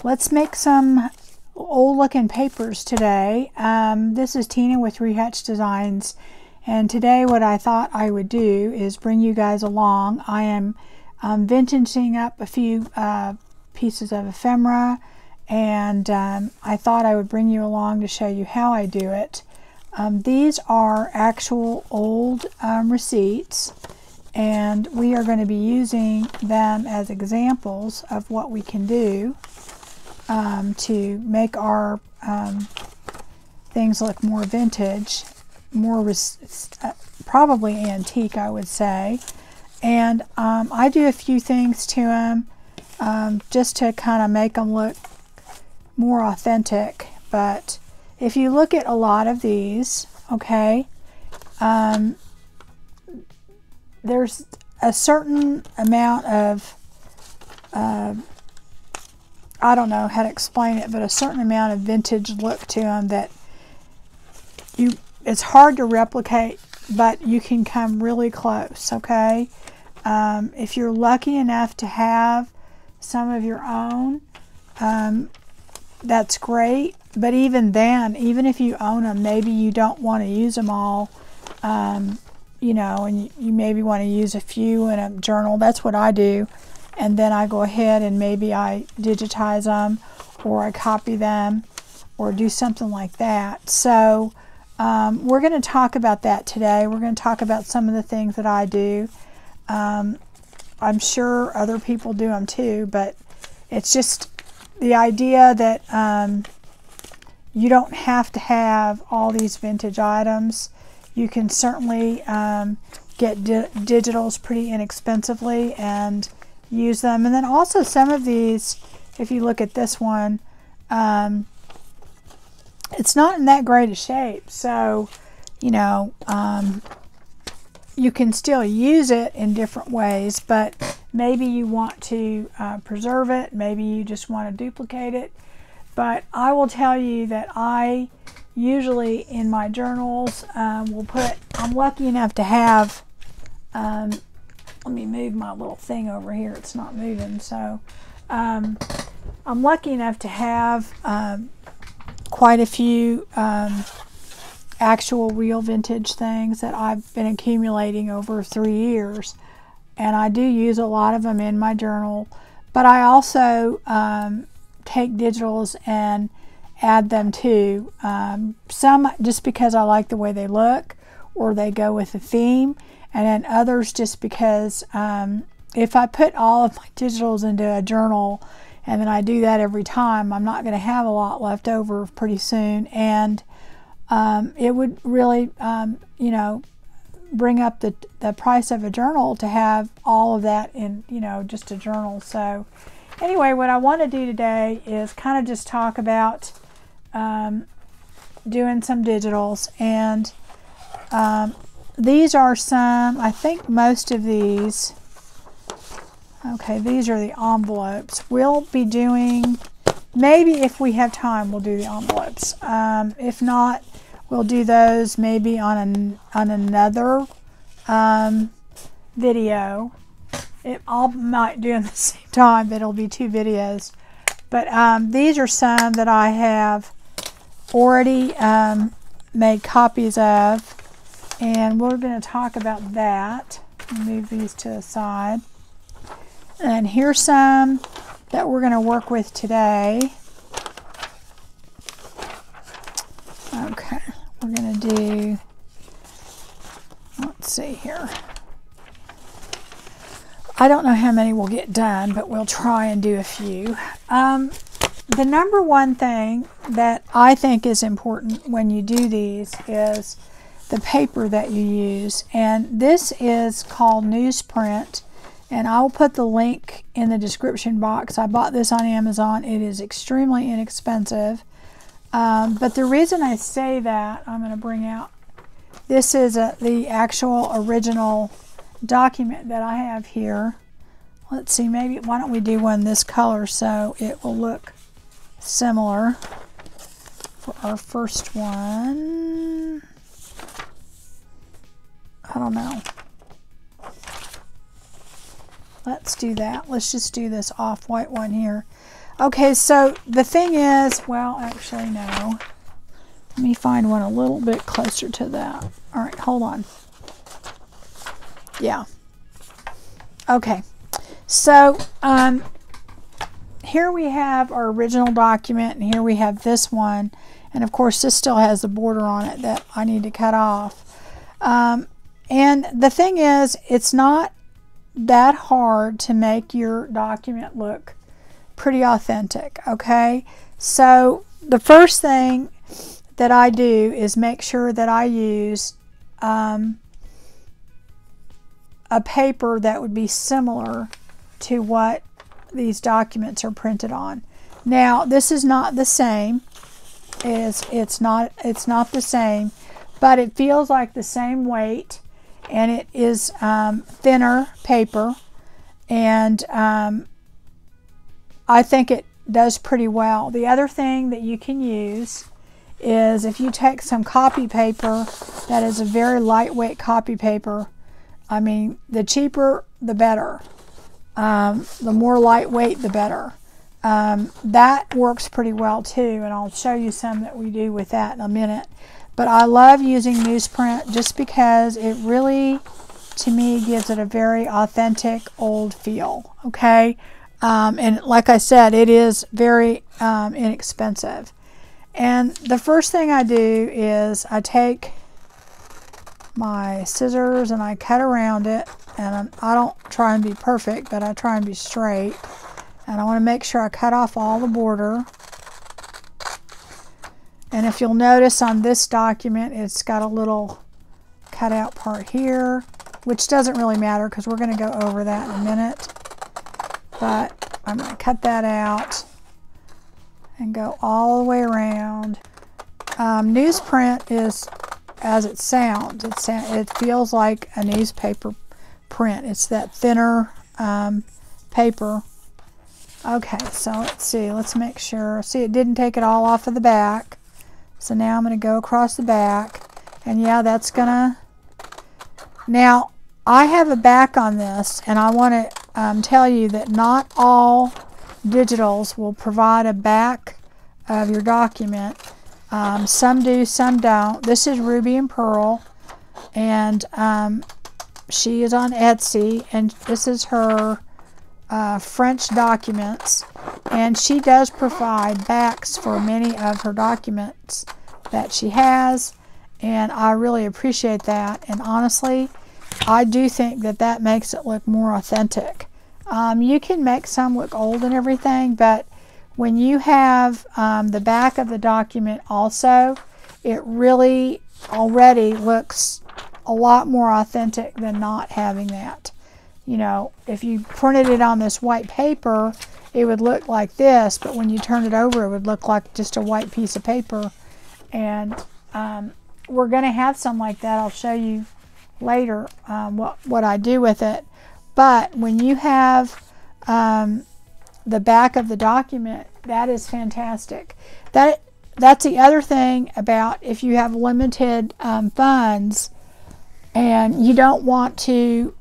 let's make some old looking papers today. This is Tina with Rehatch Designs, and today what I thought I would do is bring you guys along. I am vintaging up a few pieces of ephemera, and I thought I would bring you along to show you how I do it. These are actual old receipts, and we are going to be using them as examples of what we can do to make our things look more vintage, more probably antique, I would say. And I do a few things to them just to kind of make them look more authentic. But if you look at a lot of these, okay, there's a certain amount of I don't know how to explain it, but a certain amount of vintage look to them that it's hard to replicate, but you can come really close, okay? If you're lucky enough to have some of your own, that's great. But even then, even if you own them, maybe you don't want to use them all, you know, and you maybe want to use a few in a journal. That's what I do. And then I go ahead and maybe I digitize them, or I copy them, or do something like that. So we're going to talk about that today. We're going to talk about some of the things that I do. I'm sure other people do them too, but it's just the idea that you don't have to have all these vintage items. You can certainly get digitals pretty inexpensively and use them. And then also some of these, if you look at this one, it's not in that great a shape, so you know, you can still use it in different ways, but maybe you want to preserve it, maybe you just want to duplicate it. But I will tell you that I usually in my journals will put, I'm lucky enough to have let me move my little thing over here. It's not moving. So I'm lucky enough to have quite a few actual real vintage things that I've been accumulating over 3 years. And I do use a lot of them in my journal. But I also take digitals and add them too. Some just because I like the way they look, or they go with the theme. And then others just because if I put all of my digitals into a journal and then I do that every time, I'm not going to have a lot left over pretty soon. And it would really, you know, bring up the price of a journal to have all of that in, you know, just a journal. So anyway, what I want to do today is kind of just talk about doing some digitals. And these are some, I think most of these, okay, these are the envelopes. We'll be doing, maybe if we have time, we'll do the envelopes. If not, we'll do those maybe on another video. I might do them at the same time, but it'll be 2 videos. But these are some that I have already made copies of. And we're going to talk about that. Move these to the side. And here's some that we're going to work with today. Okay, we're going to do, let's see here. I don't know how many we'll get done, but we'll try and do a few. The number one thing that I think is important when you do these is the paper that you use. And this is called newsprint, and I'll put the link in the description box. I bought this on Amazon. It is extremely inexpensive, but the reason I say that, I'm going to bring out, this is the actual original document that I have here. Let's see, maybe why don't we do one this color so it will look similar for our first one. I don't know. Let's do that. Let's just do this off-white one here. Okay, so the thing is, well, actually, no. Let me find one a little bit closer to that. All right, hold on. Yeah. Okay. So, here we have our original document, and here we have this one. And of course, this still has a border on it that I need to cut off. And the thing is, it's not that hard to make your document look pretty authentic, okay? So the first thing that I do is make sure that I use a paper that would be similar to what these documents are printed on. Now, this is not the same. It's not the same, but it feels like the same weight, and it is thinner paper, and I think it does pretty well. The other thing that you can use is if you take some copy paper that is a very lightweight copy paper. I mean, the cheaper the better. The more lightweight the better. That works pretty well too, and I'll show you some that we do with that in a minute. But I love using newsprint just because it really, to me, gives it a very authentic old feel, okay? And like I said, it is very inexpensive. And the first thing I do is I take my scissors and I cut around it, and I don't try and be perfect, but I try and be straight. And I want to make sure I cut off all the border. And if you'll notice on this document, it's got a little cutout part here, which doesn't really matter because we're going to go over that in a minute. But I'm going to cut that out and go all the way around. Newsprint is as it sounds. It feels like a newspaper print. It's that thinner paper. Okay, so let's see. Let's make sure. See, it didn't take it all off of the back. So now I'm going to go across the back. And yeah, that's going to... Now, I have a back on this, and I want to tell you that not all digitals will provide a back of your document. Some do, some don't. This is Ruby and Pearl, and she is on Etsy, and this is her French documents, and she does provide backs for many of her documents that she has, and I really appreciate that. And honestly, I do think that that makes it look more authentic. You can make some look old and everything, but when you have the back of the document also, it really already looks a lot more authentic than not having that. You know, if you printed it on this white paper, it would look like this, but when you turn it over, it would look like just a white piece of paper. And we're going to have some like that. I'll show you later what I do with it. But when you have the back of the document, that is fantastic. That's the other thing about if you have limited funds and you don't want to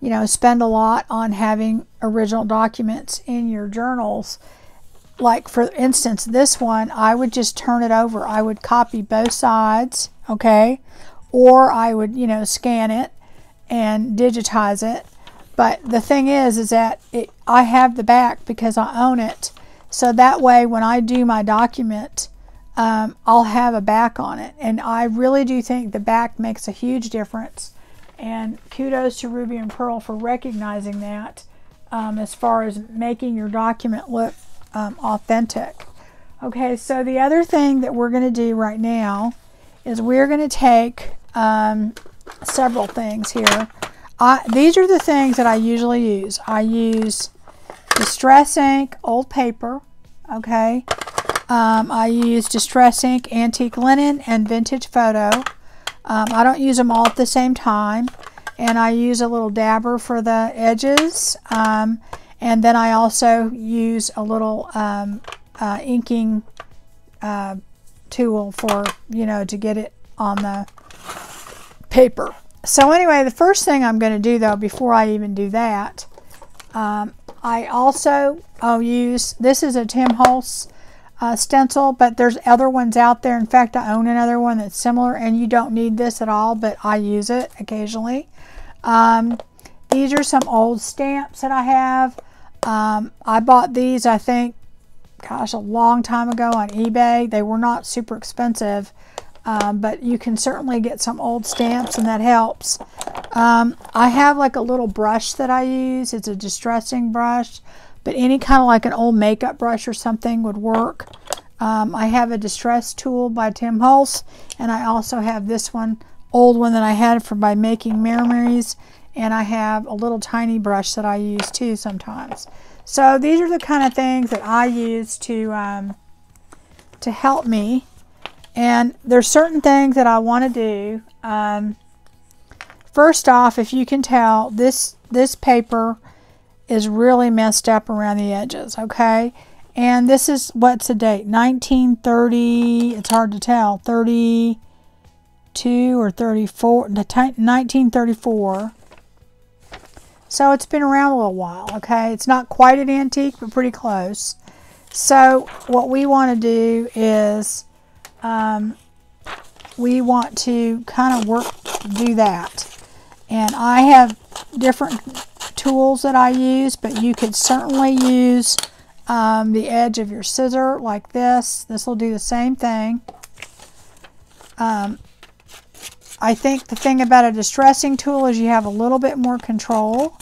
you know, spend a lot on having original documents in your journals. Like for instance, this one, I would just turn it over. I would copy both sides, okay? Or I would, you know, scan it and digitize it. But the thing is that I have the back because I own it. So that way when I do my document, I'll have a back on it. And I really do think the back makes a huge difference. And kudos to Ruby and Pearl for recognizing that as far as making your document look authentic. Okay, so the other thing that we're going to do right now is we're going to take several things here. These are the things that I usually use. I use Distress Ink old paper, okay. I use Distress Ink antique linen and vintage photo. I don't use them all at the same time, and I use a little dabber for the edges, and then I also use a little inking tool for, you know, to get it on the paper. So anyway, the first thing I'm going to do though, before I even do that, I also use, this is a Tim Holtz stencil, but there's other ones out there. In fact, I own another one that's similar, and you don't need this at all, but I use it occasionally. These are some old stamps that I have. I bought these, I think, gosh, a long time ago on eBay. They were not super expensive, but you can certainly get some old stamps, and that helps. I have like a little brush that I use. It's a distressing brush, but any kind of like an old makeup brush or something would work. I have a distress tool by Tim Holtz, and I also have this one, old one that I had for by Making Memories, and I have a little tiny brush that I use too sometimes. So these are the kind of things that I use to help me. And there's certain things that I want to do. First off, if you can tell, this paper is really messed up around the edges, okay? And this is, what's the date? 1930, it's hard to tell, 32 or 34, 1934. So it's been around a little while, okay? It's not quite an antique, but pretty close. So what we want to do is we want to kind of do that. And I have different tools that I use, but you could certainly use the edge of your scissor like this. This will do the same thing. I think the thing about a distressing tool is you have a little bit more control.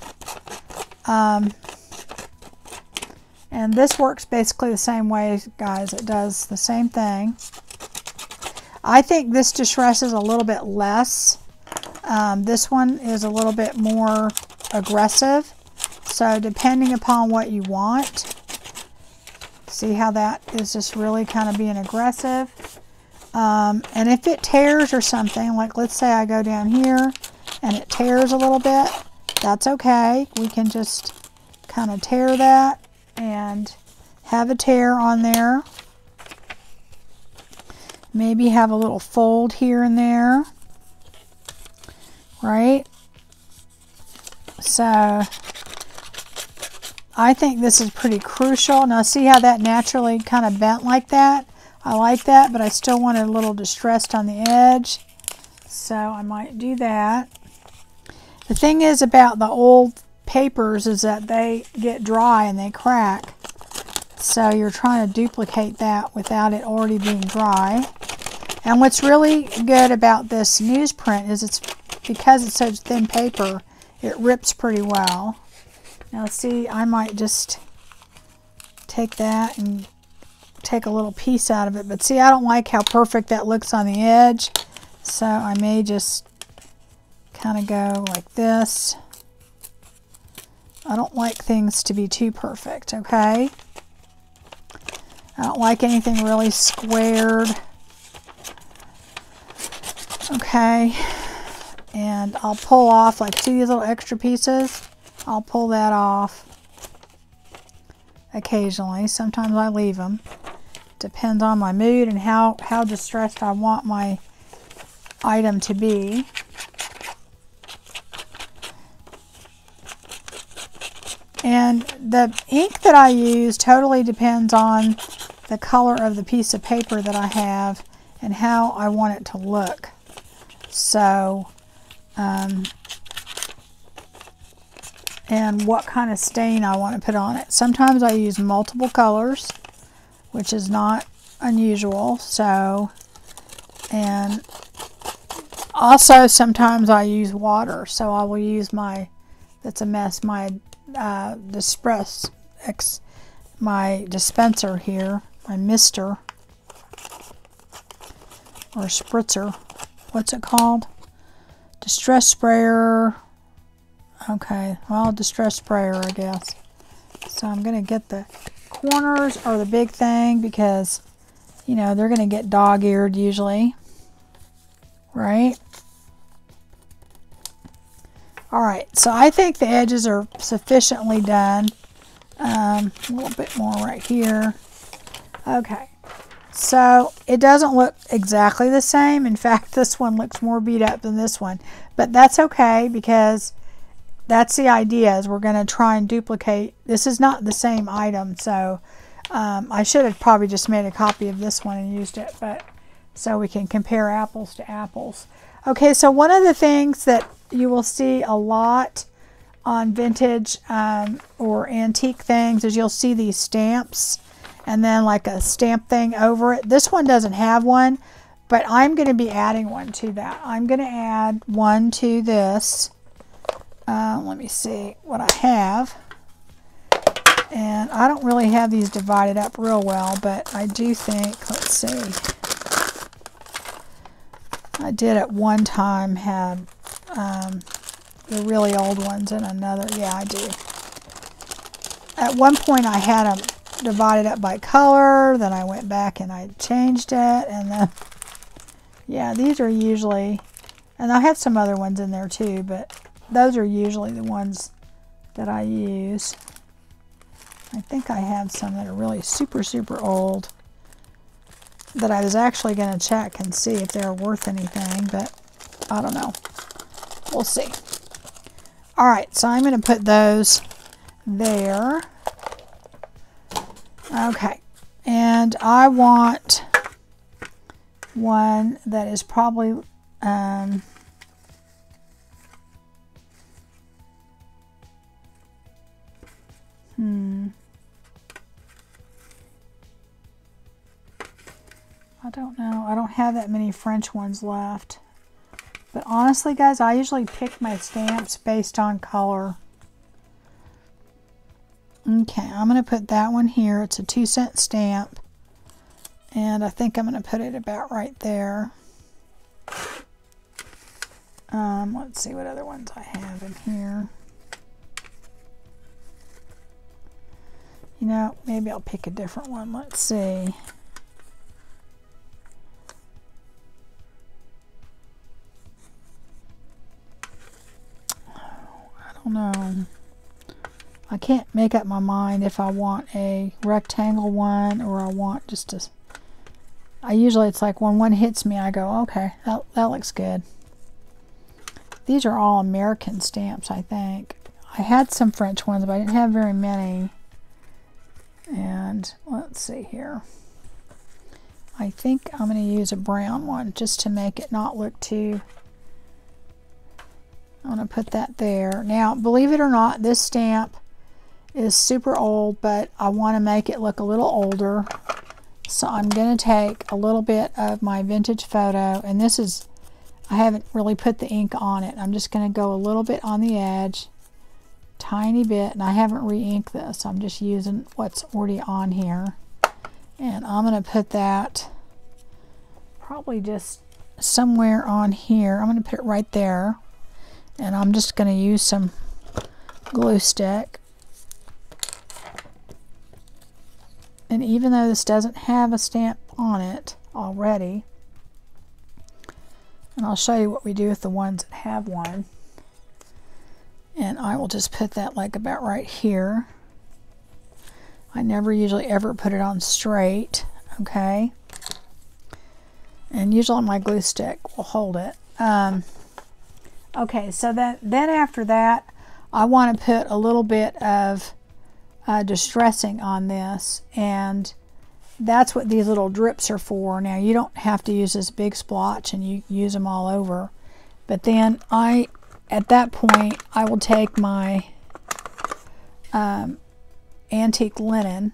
And this works basically the same way, guys. It does the same thing. I think this distresses a little bit less. This one is a little bit more aggressive. So depending upon what you want, see how that is just really kind of being aggressive. And if it tears or something, like let's say I go down here and it tears a little bit, that's okay. We can just kind of tear that and have a tear on there. Maybe have a little fold here and there, right? So I think this is pretty crucial. Now see how that naturally kind of bent like that? I like that, but I still want it a little distressed on the edge. So I might do that. The thing is about the old papers is that they get dry and they crack. So you're trying to duplicate that without it already being dry. And what's really good about this newsprint is it's because it's such thin paper, it rips pretty well. Now see, I might just take that and take a little piece out of it, but see, I don't like how perfect that looks on the edge, so I may just kind of go like this. I don't like things to be too perfect, okay? I don't like anything really squared. Okay, and I'll pull off, like see these little extra pieces? I'll pull that off occasionally. Sometimes I leave them. Depends on my mood and how distressed I want my item to be. And the ink that I use totally depends on the color of the piece of paper that I have and how I want it to look. So, and what kind of stain I want to put on it. Sometimes I use multiple colors, which is not unusual. So, and also sometimes I use water. So I will use my, that's a mess, my my dispenser here, my mister or spritzer. What's it called? Distress sprayer. Okay, well, distress sprayer, I guess. So I'm going to get the corners or the big thing because, you know, they're going to get dog-eared usually, right? All right, so I think the edges are sufficiently done. A little bit more right here. Okay, so it doesn't look exactly the same. In fact, this one looks more beat up than this one, but that's okay because that's the idea, is we're going to try and duplicate. This is not the same item, so I should have probably just made a copy of this one and used it, but so we can compare apples to apples. Okay, so one of the things that you will see a lot on vintage or antique things is you'll see these stamps and then like a stamp thing over it. This one doesn't have one, but I'm going to be adding one to that. I'm going to add one to this. Let me see what I have. And I don't really have these divided up real well, but I do think, let's see. I did at one time have the really old ones in another. Yeah, I do. At one point I had them divided up by color, then I went back and I changed it, and then, yeah, these are usually, and I have some other ones in there too, but those are usually the ones that I use. I think I have some that are really super, super old that I was actually going to check and see if they're worth anything, but I don't know. We'll see. All right, so I'm going to put those there. Okay, and I want one that is probably I don't know. I don't have that many French ones left. But honestly, guys, I usually pick my stamps based on color. Okay, I'm going to put that one here. It's a 2-cent stamp. And I think I'm going to put it about right there. Let's see what other ones I have in here. You know, maybe I'll pick a different one. Let's see. I don't know. I can't make up my mind if I want a rectangle one or I want just a... I usually, it's like when one hits me, I go, okay, that looks good. These are all American stamps, I think. I had some French ones, but I didn't have very many. And let's see here. I think I'm going to use a brown one just to make it not look too... I'm going to put that there. Now, believe it or not, this stamp is super old, but I want to make it look a little older. So I'm going to take a little bit of my vintage photo, and this is, I haven't really put the ink on it. I'm just going to go a little bit on the edge, tiny bit, and I haven't re-inked this. I'm just using what's already on here. And I'm going to put that probably just somewhere on here. I'm going to put it right there. And I'm just going to use some glue stick. And even though this doesn't have a stamp on it already, and I'll show you what we do with the ones that have one. And I will just put that like about right here. I never usually ever put it on straight, okay? And usually my glue stick will hold it. Okay, so then after that, I want to put a little bit of distressing on this, and that's what these little drips are for. Now, you don't have to use this big splotch and you use them all over, but then at that point, I will take my antique linen,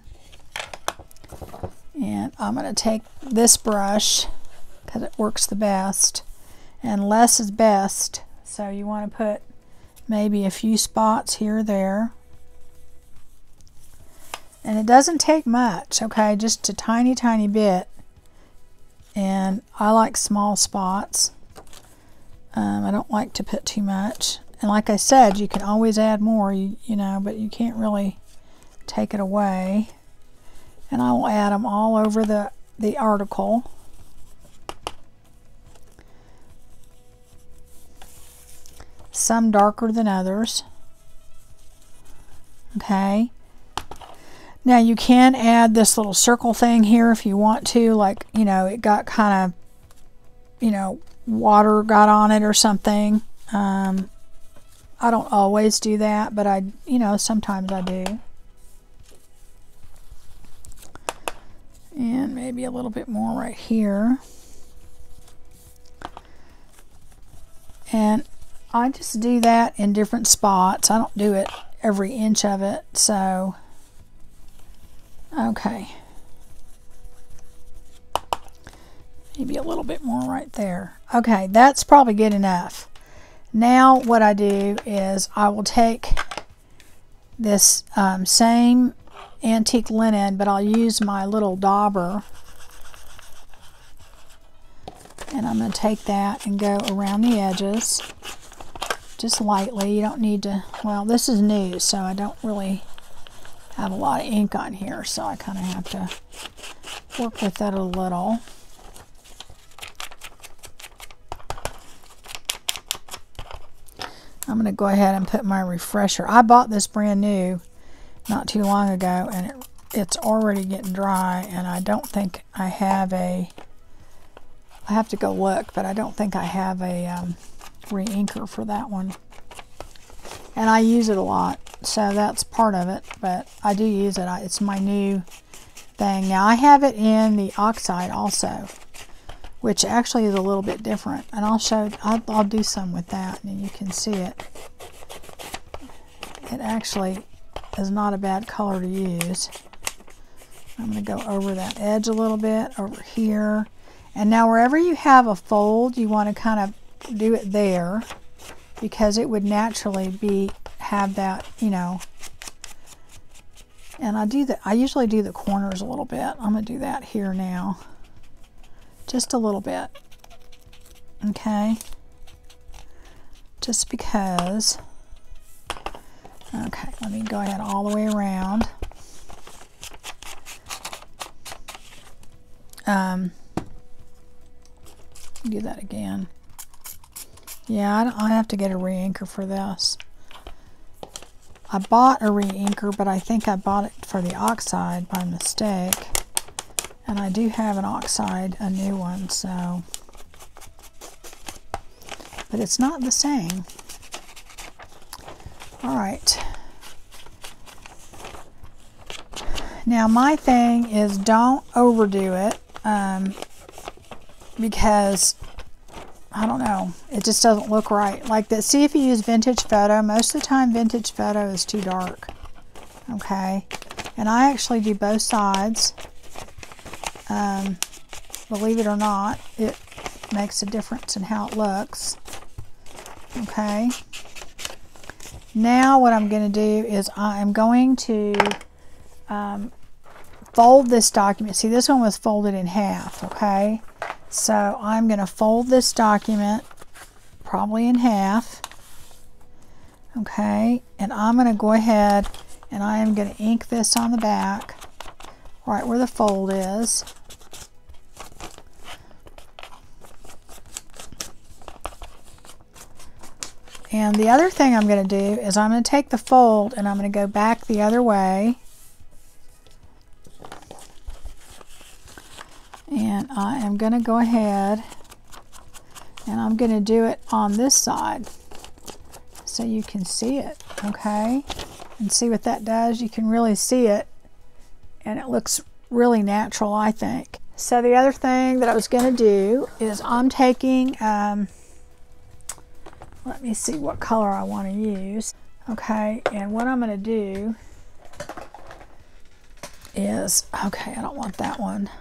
and I'm going to take this brush because it works the best, and less is best. So you want to put maybe a few spots here or there. And it doesn't take much, okay? Just a tiny, tiny bit. And I like small spots. I don't like to put too much. And like I said, you can always add more, you know, but you can't really take it away. And I will add them all over the article. Some darker than others. Okay. Now you can add this little circle thing here if you want to, like, you know, it got kind of, you know, water got on it or something. I don't always do that, but you know, sometimes I do. And maybe a little bit more right here. And I just do that in different spots. I don't do it every inch of it, so okay. Maybe a little bit more right there. Okay, that's probably good enough. Now what I do is I will take this same antique linen, but I'll use my little dauber, and I'm going to take that and go around the edges just lightly. You don't need to, well, this is new, so I don't really have a lot of ink on here, so I kind of have to work with that a little. I'm going to go ahead and put my refresher. I bought this brand new not too long ago, and it's already getting dry, and I don't think I have a, I have to go look, but I don't think I have a re-inker for that one. And I use it a lot, so that's part of it, but I do use it. It's my new thing. Now I have it in the oxide also, which actually is a little bit different, and I'll do some with that, and you can see it. It actually is not a bad color to use. I'm going to go over that edge a little bit over here, and now wherever you have a fold, you want to kind of do it there, because it would naturally have that, you know. And I usually do the corners a little bit. I'm going to do that here now. Just a little bit, okay? Just because. Okay, let me go ahead all the way around. Do that again. Yeah, I have to get a re-inker for this. I bought a re-inker, but I think I bought it for the oxide by mistake. And I do have an oxide, a new one, so. But it's not the same. All right. Now my thing is don't overdo it, because, I don't know, it just doesn't look right. Like that, see if you use vintage photo, most of the time vintage photo is too dark. Okay. And I actually do both sides. Believe it or not, it makes a difference in how it looks. Okay. Now what I'm going to do is I am going to fold this document. See, this one was folded in half, okay? So I'm going to fold this document probably in half, okay? And I'm going to go ahead and I am going to ink this on the back, right where the fold is. And the other thing I'm going to do is I'm going to take the fold and I'm going to go back the other way. And I am going to go ahead and I'm going to do it on this side so you can see it, okay? And see what that does. You can really see it and it looks really natural, I think. So the other thing that I was going to do is I'm taking, let me see what color I want to use. Okay, and what I'm going to do is, okay, I don't want that one.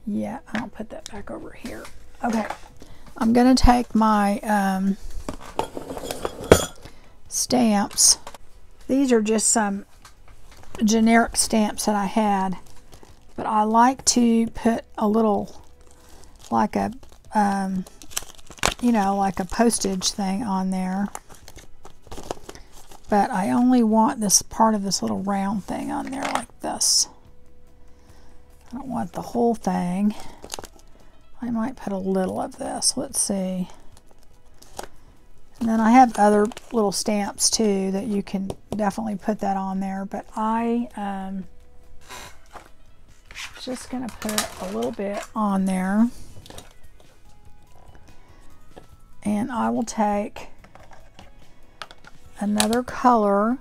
Yeah, I'll put that back over here. Okay, I'm going to take my stamps. These are just some generic stamps that I had, but I like to put a little, like a, you know, like a postage thing on there. But I only want this part of this little round thing on there like this. I don't want the whole thing. I might put a little of this. Let's see. And then I have other little stamps too that you can definitely put that on there. But I just going to put a little bit on there. And I will take another color.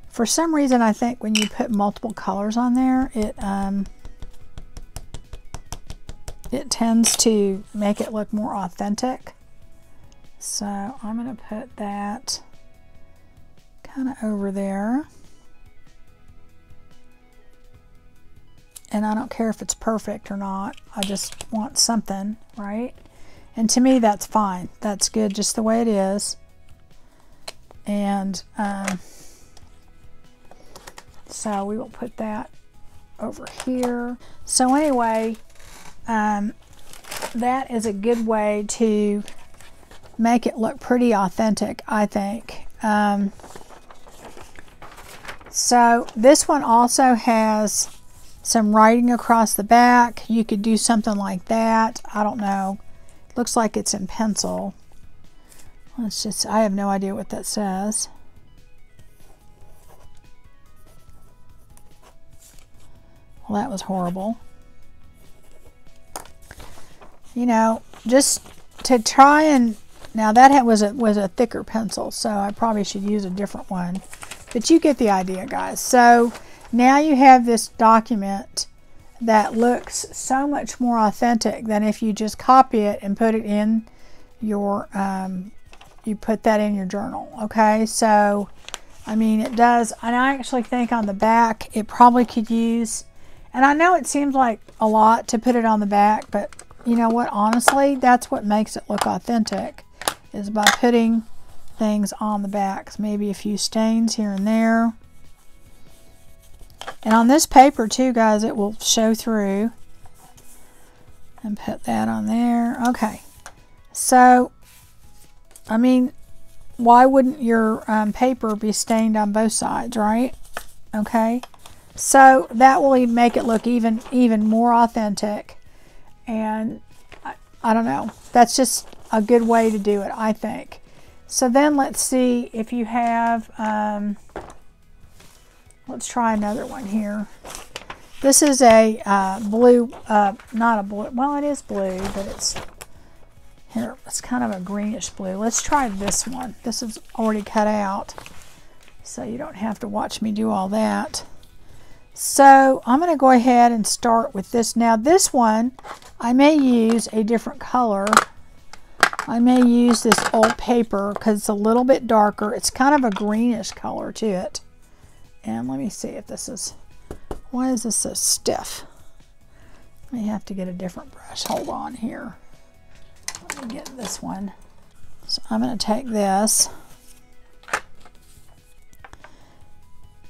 For some reason, I think when you put multiple colors on there, it tends to make it look more authentic. So I'm going to put that kind of over there. And I don't care if it's perfect or not. I just want something, right? And to me, that's fine. That's good just the way it is. And so we will put that over here. So anyway, that is a good way to make it look pretty authentic, I think. So this one also has some writing across the back. You could do something like that. I don't know. It looks like it's in pencil. Let's just, I have no idea what that says. Well, that was horrible. You know, just to try and, now that was a thicker pencil, so I probably should use a different one. But you get the idea, guys. So now you have this document that looks so much more authentic than if you just copy it and put it in your, you put that in your journal, okay? So, I mean, it does, and I actually think on the back it probably could use, and I know it seems like a lot to put it on the back, but you know what, honestly, that's what makes it look authentic, is by putting things on the back. Maybe a few stains here and there. And on this paper too, guys, it will show through. And put that on there. Okay. So, I mean, why wouldn't your paper be stained on both sides, right? Okay. So that will make it look even more authentic. And I don't know. That's just a good way to do it, I think. So then let's see if you have, let's try another one here. This is a blue, not a blue, well, it is blue, but it's, here, it's kind of a greenish blue. Let's try this one. This is already cut out, so you don't have to watch me do all that. So I'm going to go ahead and start with this. Now this one, I may use a different color. I may use this old paper because it's a little bit darker. It's kind of a greenish color to it. And let me see if this is, why is this so stiff? I may have to get a different brush. Hold on here. Let me get this one. So I'm going to take this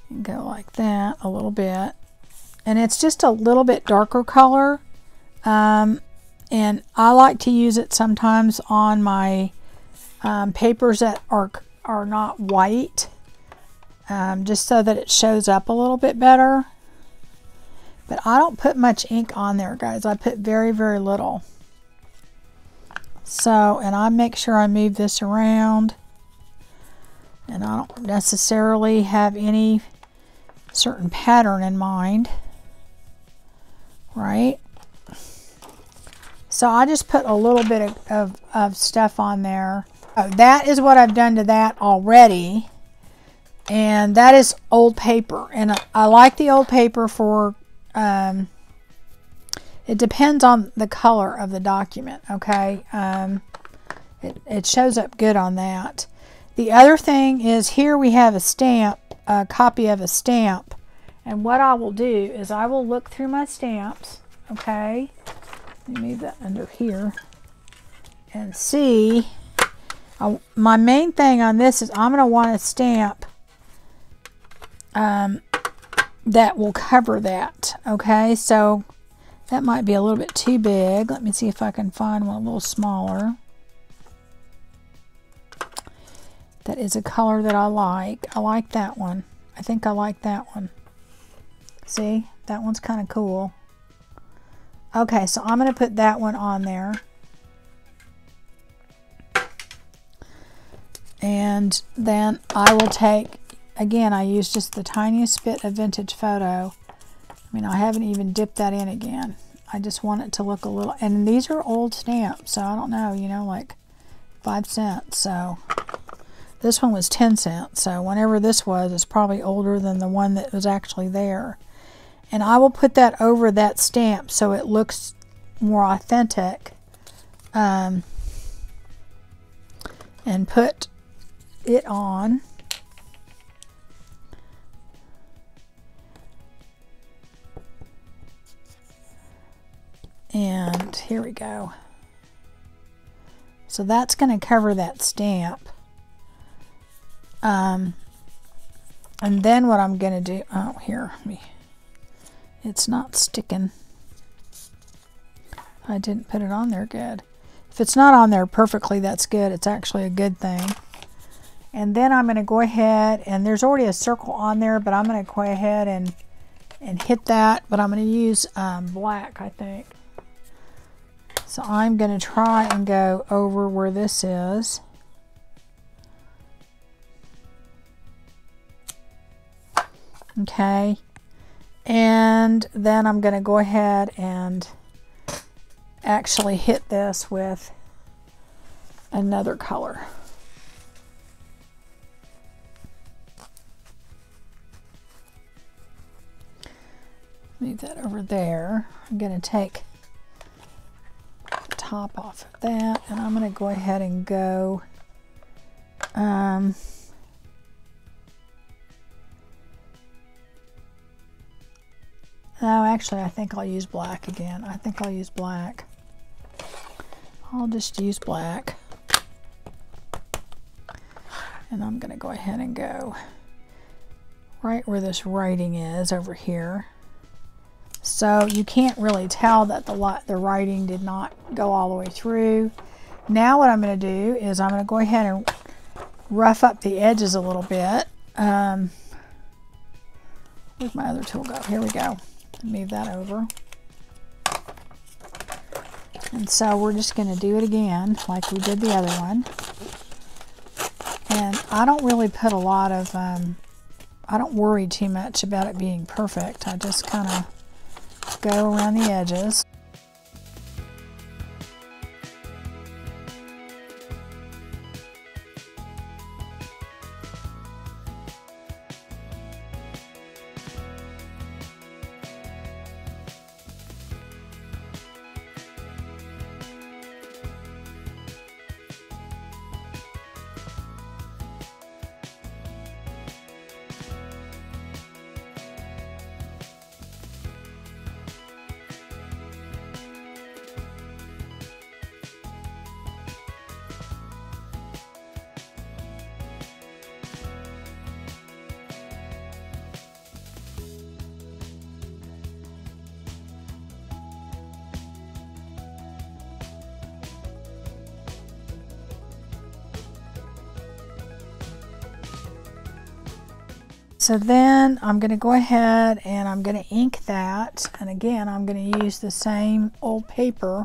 and go like that a little bit. And it's just a little bit darker color. And I like to use it sometimes on my papers that are not white, just so that it shows up a little bit better. But I don't put much ink on there, guys. I put very, very little. So, and I make sure I move this around. And I don't necessarily have any certain pattern in mind, right? So I just put a little bit of stuff on there. That is what I've done to that already. And that is old paper. And I like the old paper for, it depends on the color of the document, okay? It shows up good on that. The other thing is here we have a stamp, a copy of a stamp. And what I will do is I will look through my stamps, okay? Let me move that under here and see. My main thing on this is I'm going to want a stamp that will cover that. Okay, so that might be a little bit too big. Let me see if I can find one a little smaller. That is a color that I like. I like that one. I think I like that one. See, that one's kind of cool. Okay, so I'm going to put that one on there. And then I will take, again, I use just the tiniest bit of vintage photo. I mean, I haven't even dipped that in again. I just want it to look a little, and these are old stamps, so I don't know, you know, like 5 cents. So This one was 10 cents, so whenever this was, it's probably older than the one that was actually there. And I will put that over that stamp so it looks more authentic, and put it on. And here we go. So that's going to cover that stamp. And then what I'm going to do, oh, here, it's not sticking. I didn't put it on there good. If it's not on there perfectly, that's good. It's actually a good thing. And then I'm going to go ahead, and there's already a circle on there, but I'm going to go ahead and hit that, but I'm going to use black, I think. So I'm going to try and go over where this is. Okay. And then I'm going to go ahead and actually hit this with another color. Move that over there. I'm going to take the top off of that, and I'm going to go ahead and go no, actually, I think I'll use black again. I think I'll use black. I'll just use black. And I'm going to go ahead and go right where this writing is over here. So you can't really tell that the writing did not go all the way through. Now what I'm going to do is I'm going to go ahead and rough up the edges a little bit. Where'd my other tool go? Here we go. Move that over. And so we're just going to do it again like we did the other one. And I don't really put a lot of, I don't worry too much about it being perfect. I just kind of go around the edges. So then I'm going to go ahead and I'm going to ink that, and again I'm going to use the same old paper.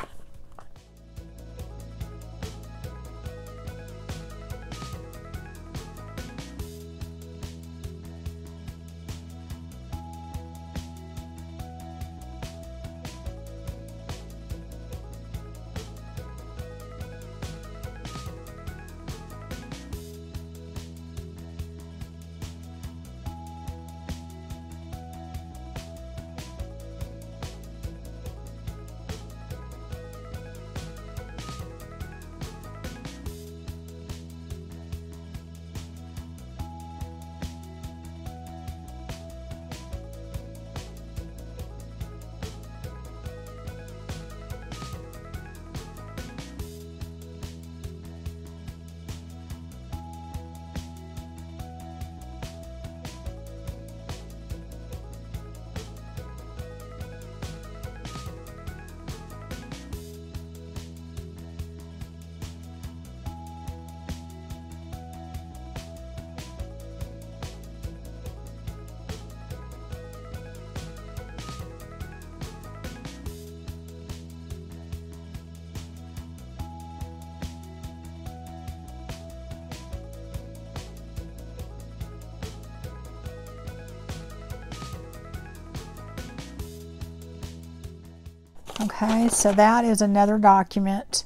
Okay, so that is another document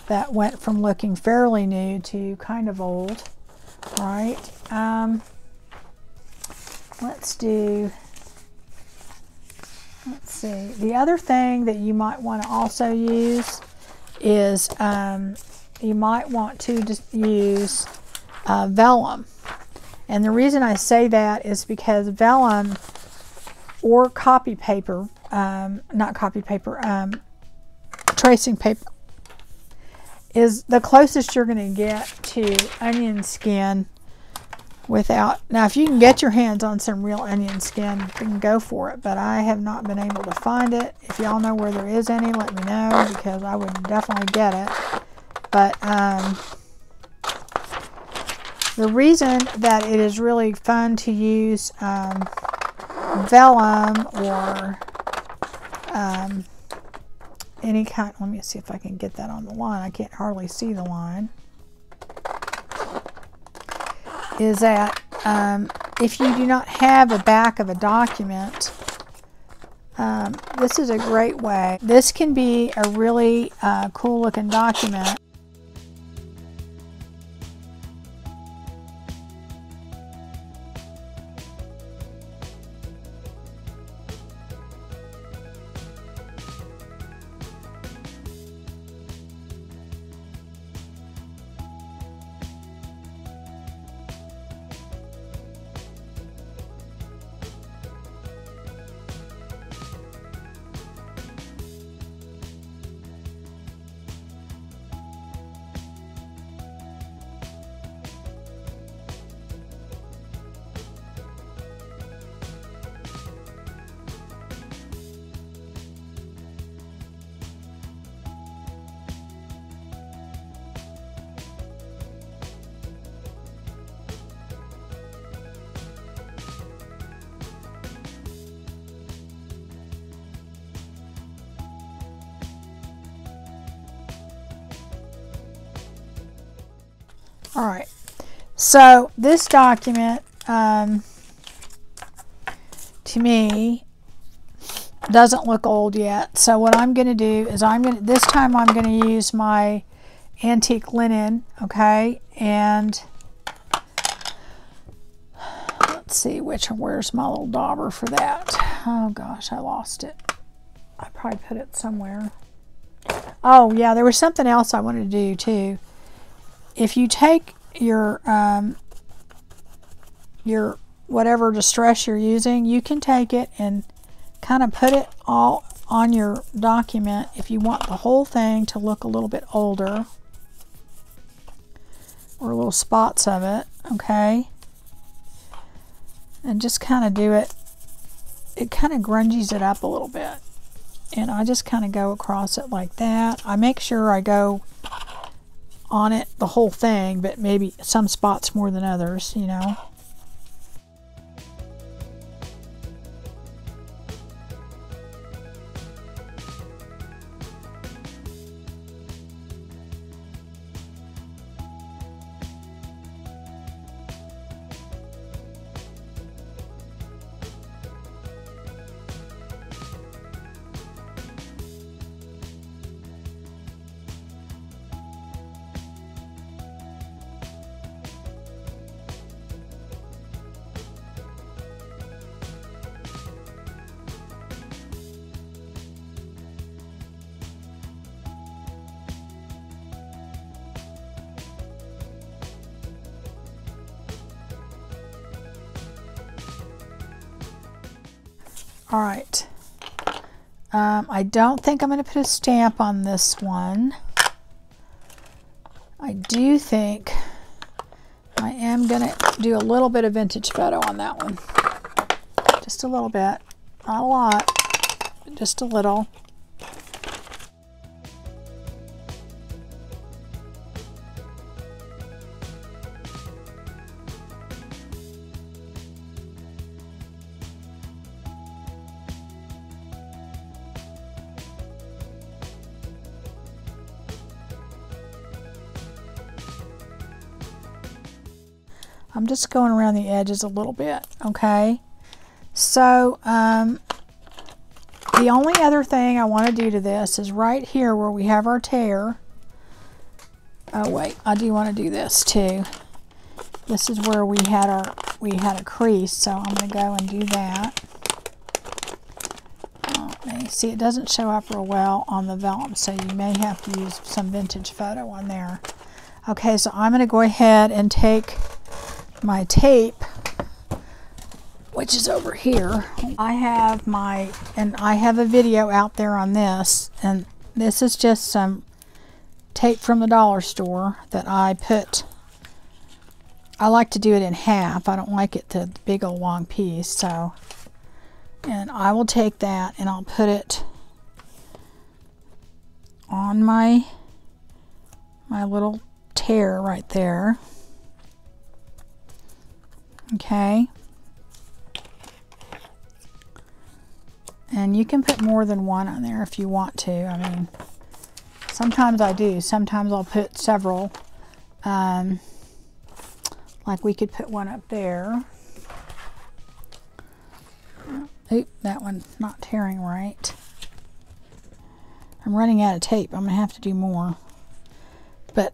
that went from looking fairly new to kind of old. right? Let's see. The other thing that you might want to also use is you might want to just use vellum. And the reason I say that is because vellum or copy paper, not copy paper, tracing paper, is the closest you're going to get to onion skin without. Now, if you can get your hands on some real onion skin, you can go for it, but I have not been able to find it. If y'all know where there is any, let me know, because I would definitely get it. But the reason that it is really fun to use vellum or any kind, let me see if I can get that on the line. I can't hardly see the line. Is that if you do not have a back of a document, this is a great way. This can be a really cool looking document. All right, so this document, to me, doesn't look old yet. So what I'm going to do is this time I'm going to use my antique linen, okay? And let's see where's my little dauber for that. Oh gosh, I lost it. I probably put it somewhere. Oh yeah, there was something else I wanted to do too. If you take your whatever distress you're using, you can take it and kind of put it all on your document if you want the whole thing to look a little bit older, or little spots of it, okay? And just kind of do it. It kind of grunges it up a little bit. And I just kind of go across it like that. I make sure I go on it the whole thing, but maybe some spots more than others, you know. All right. I don't think I'm going to put a stamp on this one. I do think I am going to do a little bit of vintage photo on that one. Just a little bit. Not a lot, but just a little. I'm just going around the edges a little bit, okay? So, the only other thing I want to do to this is right here where we have our tear. Oh wait, I do want to do this too. This is where we had a crease, so I'm going to go and do that. See, it doesn't show up real well on the vellum, so you may have to use some vintage photo on there. Okay, so I'm going to go ahead and take my tape, which is over here. I have a video out there on this, and this is just some tape from the dollar store that I like to do it in half. I don't like it the big old long piece, so. And I will take that and I'll put it on my little tear right there. Okay. And you can put more than one on there if you want to. I mean, sometimes I do. Sometimes I'll put several. Like we could put one up there. Oop, that one's not tearing right. I'm running out of tape. I'm going to have to do more. But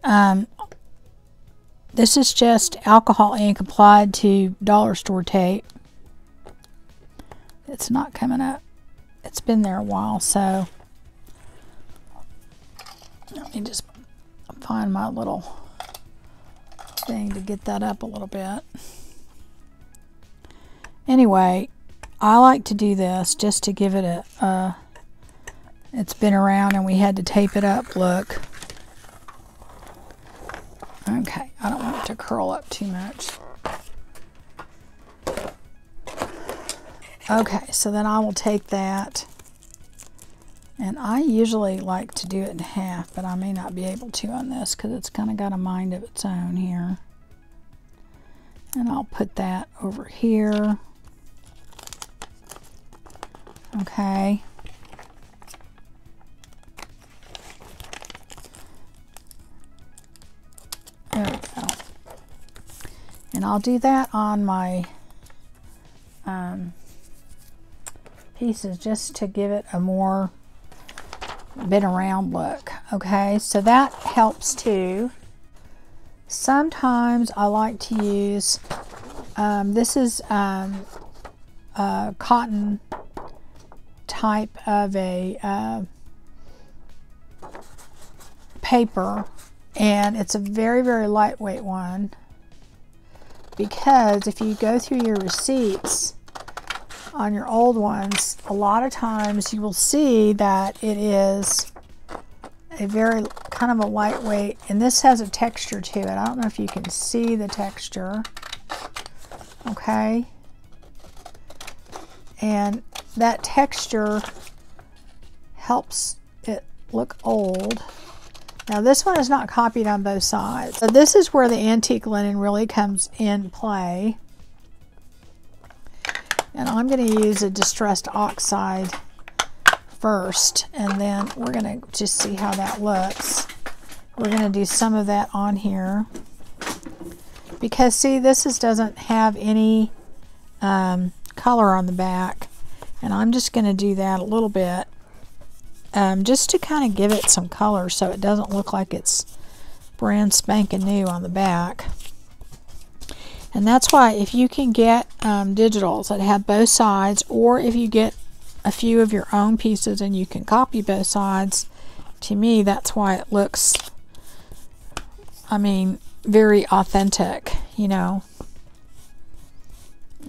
this is just alcohol ink applied to dollar store tape. It's not coming up. It's been there a while, so let me just find my little thing to get that up a little bit. Anyway, I like to do this just to give it it's been around and we had to tape it up look. Okay, I don't want it to curl up too much. Okay, so then I will take that, and I usually like to do it in half, but I may not be able to on this because it's kind of got a mind of its own here. And I'll put that over here. Okay. There we go. And I'll do that on my pieces just to give it a more been around look. Okay, so that helps too. Sometimes I like to use, this is cotton type of a paper, and it's a very, very lightweight one, because if you go through your receipts on your old ones, a lot of times you will see that it is a very kind of a lightweight, and this has a texture to it. I don't know if you can see the texture. Okay, and that texture helps it look old. Now this one is not copied on both sides. So this is where the antique linen really comes in play. And I'm going to use a distressed oxide first, and then we're going to just see how that looks. We're going to do some of that on here. Because see, this doesn't have any color on the back. And I'm just going to do that a little bit. Just to kind of give it some color so it doesn't look like it's brand spanking new on the back. And that's why if you can get digitals that have both sides, or if you get a few of your own pieces and you can copy both sides, to me that's why it looks, I mean, very authentic, you know.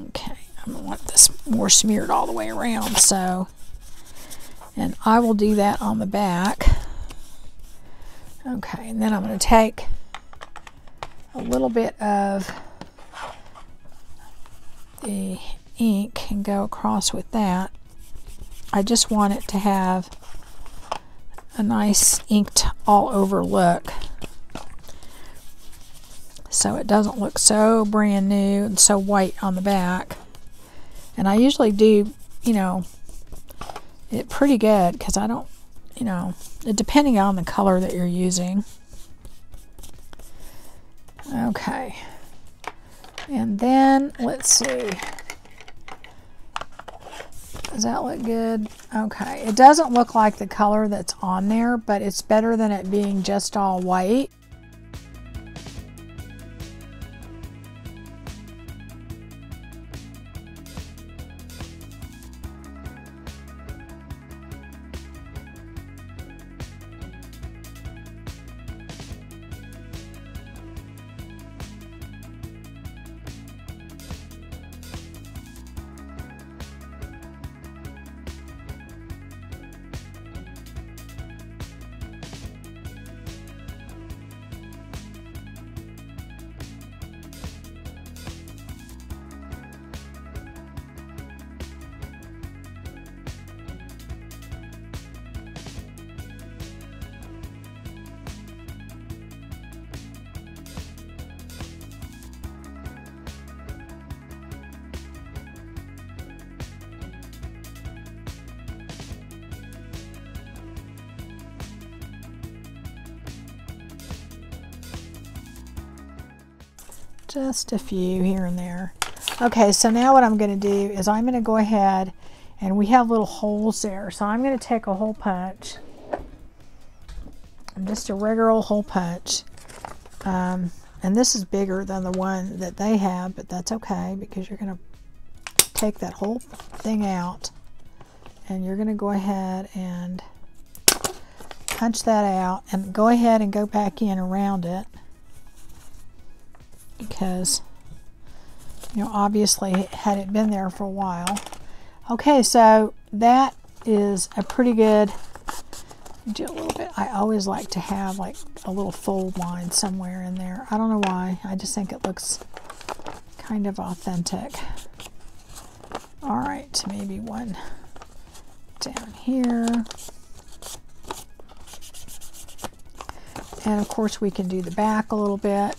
Okay, I'm going to want this more smeared all the way around, so, and I will do that on the back. Okay, and then I'm going to take a little bit of the ink and go across with that. I just want it to have a nice inked all over look, so it doesn't look so brand new and so white on the back. And I usually do, you know, it pretty good, because I don't, you know, depending on the color that you're using. Okay. And then, let's see. Does that look good? Okay. It doesn't look like the color that's on there, but it's better than it being just all white. Just a few here and there. Okay, so now what I'm going to do is I'm going to go ahead, and we have little holes there. So I'm going to take a hole punch, just a regular old hole punch. And this is bigger than the one that they have, but that's okay because you're going to take that whole thing out, and you're going to go ahead and punch that out, and go ahead and go back in around it. Because, you know, obviously had it been there for a while. Okay, so that is a pretty good, do a little bit. I always like to have like a little fold line somewhere in there. I don't know why. I just think it looks kind of authentic. All right, maybe one down here. And of course we can do the back a little bit.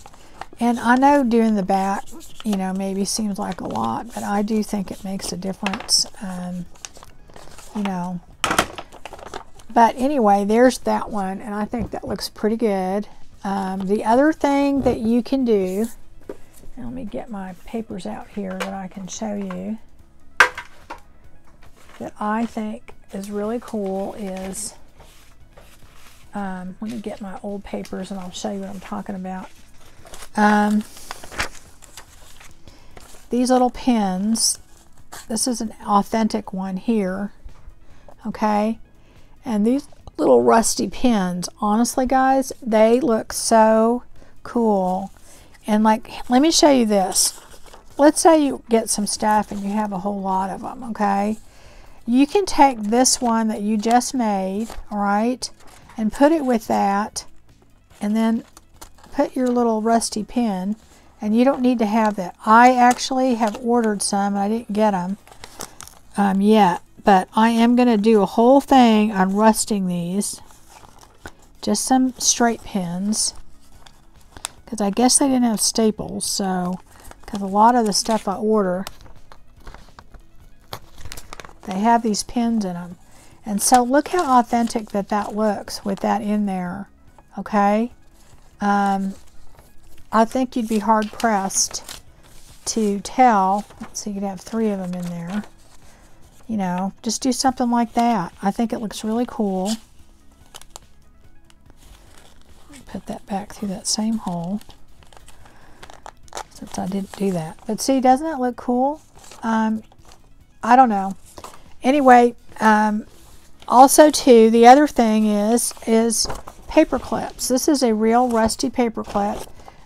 And I know doing the back, you know, maybe seems like a lot, but I do think it makes a difference, you know. But anyway, there's that one, and I think that looks pretty good. The other thing that you can do, and let me get my papers out here that I can show you, that I think is really cool is, let me get my old papers and I'll show you what I'm talking about. These little pins, this is an authentic one here, okay, and these little rusty pins, honestly guys, they look so cool. And like, let me show you this. Let's say you get some stuff and you have a whole lot of them, okay, you can take this one that you just made, all right, and put it with that, and then put your little rusty pin, and you don't need to have that. I actually have ordered some, and I didn't get them yet, but I am going to do a whole thing on rusting these. Just some straight pins, because I guess they didn't have staples, so, because a lot of the stuff I order, they have these pins in them. And so look how authentic that looks with that in there, okay? I think you'd be hard pressed to tell. So you could have 3 of them in there. You know, just do something like that. I think it looks really cool. Put that back through that same hole, since I didn't do that. But see, doesn't it look cool? I don't know. Anyway, also too, the other thing is paper clips. This is a real rusty paper clip.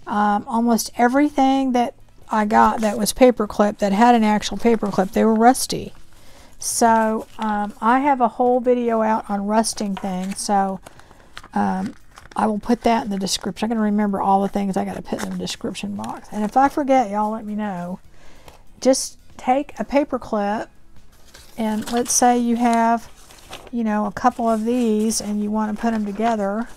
Almost everything that I got that was paper clip, that had an actual paper clip, they were rusty. So I have a whole video out on rusting things, so I will put that in the description. I'm going to remember all the things I got to put in the description box. And if I forget, y'all let me know. Just take a paper clip, and let's say you have, you know, a couple of these and you want to put them together,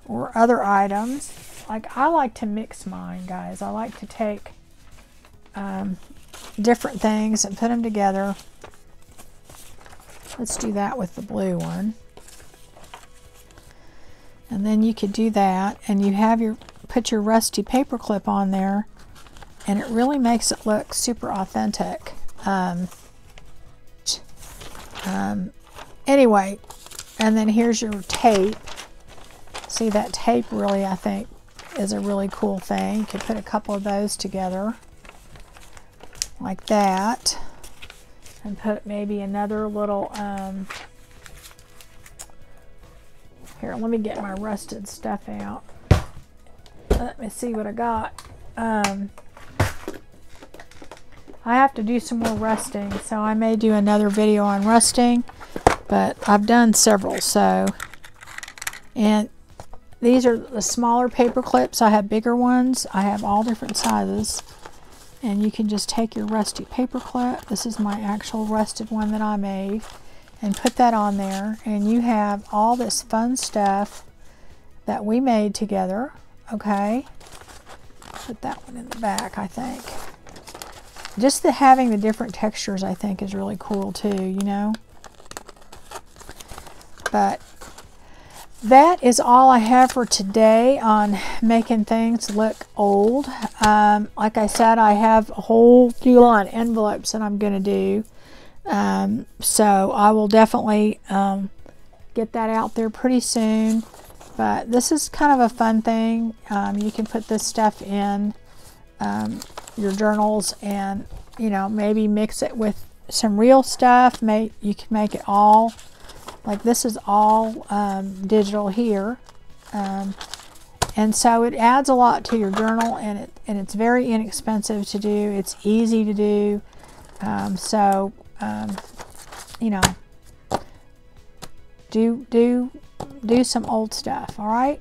or other items. Like, I like to mix mine, guys. I like to take different things and put them together. Let's do that with the blue one. And then you could do that, and you have your, put your rusty paper clip on there, and it really makes it look super authentic. Anyway, and then here's your tape. See, that tape really, I think, is a really cool thing. You could put a couple of those together like that, and put maybe another little, here, let me get my rusted stuff out. Let me see what I got. I have to do some more rusting, so I may do another video on rusting, but I've done several. So, and these are the smaller paper clips. I have bigger ones. I have all different sizes, and you can just take your rusty paper clip. This is my actual rusted one that I made, and put that on there, and you have all this fun stuff that we made together. Okay, put that one in the back. I think just having the different textures, I think, is really cool too, you know. But that is all I have for today on making things look old. Like I said, I have a whole few line envelopes that I'm going to do. So I will definitely get that out there pretty soon. But this is kind of a fun thing. You can put this stuff in your journals and, you know, maybe mix it with some real stuff. You can make it all, like this is all digital here. And so it adds a lot to your journal, and it's very inexpensive to do. It's easy to do. You know, do some old stuff. All right.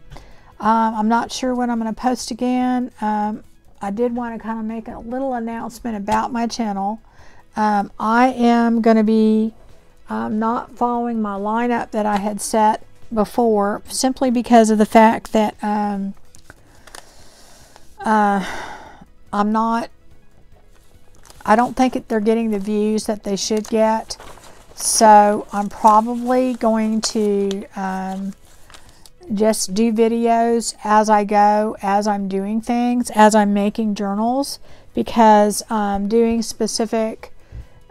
I'm not sure when I'm going to post again. I did want to kind of make a little announcement about my channel. I am going to be not following my lineup that I had set before, simply because of the fact that I don't think they're getting the views that they should get. So I'm probably going to just do videos as I go, as I'm doing things, as I'm making journals, because doing specific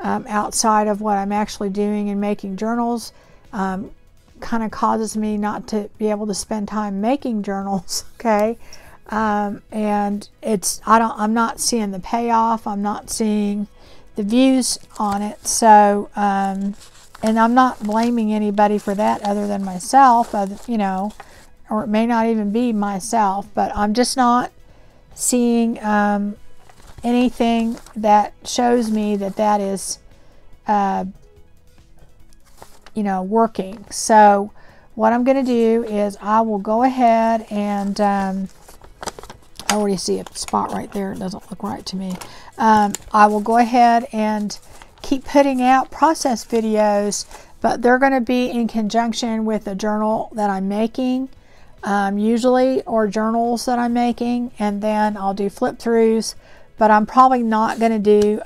outside of what I'm actually doing and making journals kind of causes me not to be able to spend time making journals. Okay. And I'm not seeing the payoff. I'm not seeing the views on it. So, and I'm not blaming anybody for that other than myself, you know, or it may not even be myself, but I'm just not seeing anything that shows me that that is, you know, working. So what I'm going to do is I will go ahead and I already see a spot right there. It doesn't look right to me. I will go ahead and keep putting out process videos, but they're going to be in conjunction with a journal that I'm making, usually, or journals that I'm making, and then I'll do flip throughs. But I'm probably not going to do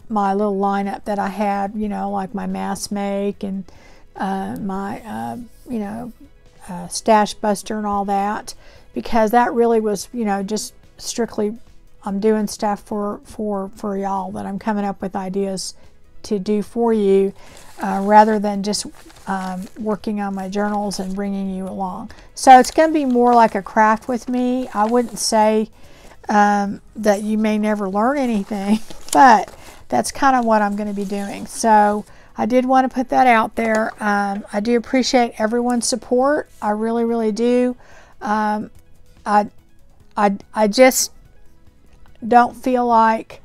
my little lineup that I had, you know, like my mass make and my you know, stash buster and all that, because that really was, you know, just strictly I'm doing stuff for y'all, that I'm coming up with ideas to do for you, rather than just working on my journals and bringing you along. So it's going to be more like a craft with me. I wouldn't say that you may never learn anything, but that's kind of what I'm going to be doing. So I did want to put that out there. I do appreciate everyone's support. I really, really do. I just don't feel like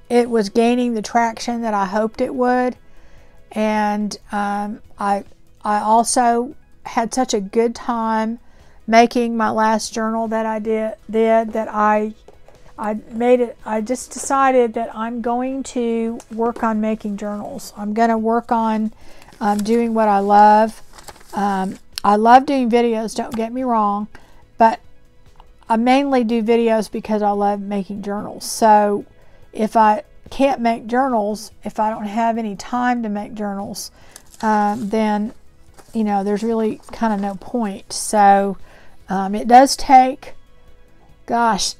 it was gaining the traction that I hoped it would. And I also had such a good time making my last journal that I did that I made it. I just decided that I'm going to work on making journals. I'm going to work on doing what I love. I love doing videos, don't get me wrong, but I mainly do videos because I love making journals. So if I can't make journals, if I don't have any time to make journals, then, you know, there's really kind of no point. So it does take, gosh,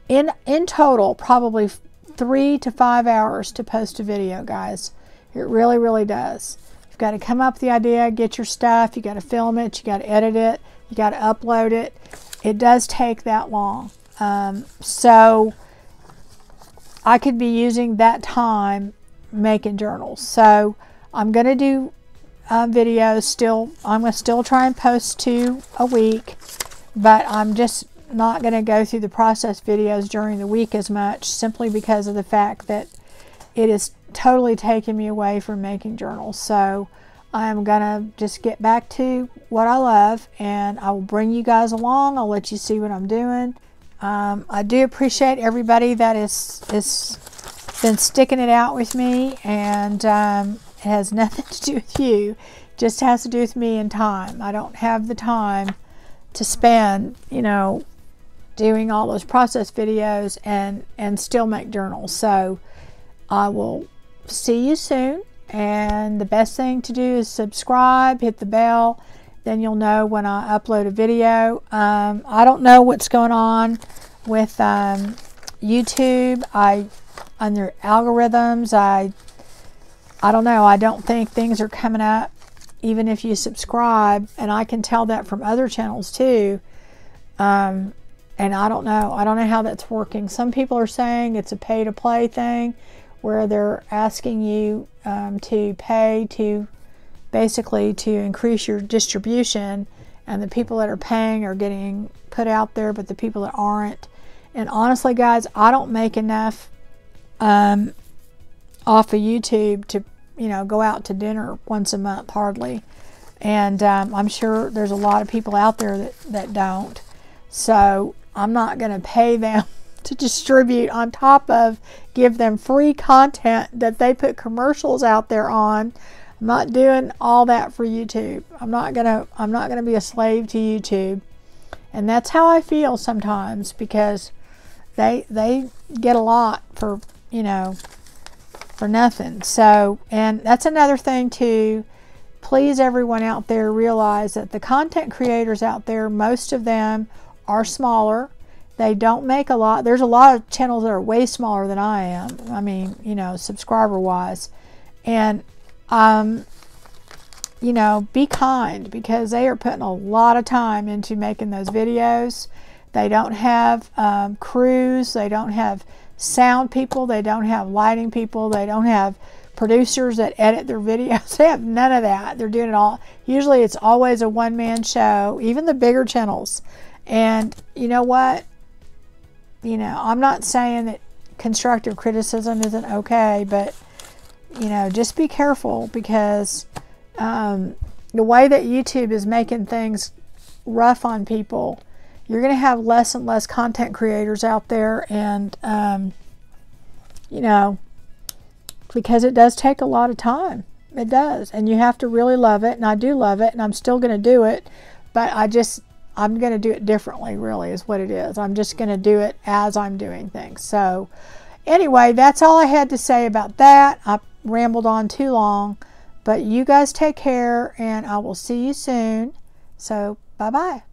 in total, probably 3 to 5 hours to post a video, guys. It really, really does. You've got to come up with the idea, get your stuff, you got to film it, you got to edit it, you got to upload it. It does take that long. So I could be using that time making journals. So I'm going to do videos still. I'm going to still try and post 2 a week, but I'm just not going to go through the process videos during the week as much, simply because of the fact that it is totally taking me away from making journals. So I'm going to just get back to what I love, and I will bring you guys along. I'll let you see what I'm doing. I do appreciate everybody that has been sticking it out with me, and it has nothing to do with you. It just has to do with me and time. I don't have the time to spend, you know, doing all those process videos and still make journals. So I will see you soon, And the best thing to do is subscribe, hit the bell, then you'll know when I upload a video. I don't know what's going on with YouTube. Under algorithms, I don't know. I don't think things are coming up even if you subscribe, and I can tell that from other channels too. And I don't know how that's working. Some people are saying it's a pay to play thing where they're asking you to pay to basically to increase your distribution, and the people that are paying are getting put out there, but the people that aren't. And honestly guys, I don't make enough off of YouTube to, you know, go out to dinner once a month, hardly. And I'm sure there's a lot of people out there that don't. So I'm not going to pay them to distribute on top of give them free content that they put commercials out there on. I'm not doing all that for YouTube. I'm not gonna be a slave to YouTube. And that's how I feel sometimes, because they get a lot for, you know, for nothing. So, and that's another thing too. Please, everyone out there, realize that the content creators out there, most of them are smaller. They don't make a lot. There's a lot of channels that are way smaller than I am. I mean, you know, subscriber wise. And you know, be kind, because they are putting a lot of time into making those videos. They don't have crews. They don't have sound people. They don't have lighting people. They don't have producers that edit their videos. They have none of that. They're doing it all. Usually it's always a one-man show, even the bigger channels. And you know what? You know, I'm not saying that constructive criticism isn't okay, but you know, just be careful, because the way that YouTube is making things rough on people, you're going to have less and less content creators out there. And you know, because it does take a lot of time. It does. And you have to really love it. And I do love it, and I'm still going to do it, but I'm going to do it differently, really, is what it is. I'm just going to do it as I'm doing things. So anyway, that's all I had to say about that. I rambled on too long, but you guys take care, and I will see you soon. So bye-bye.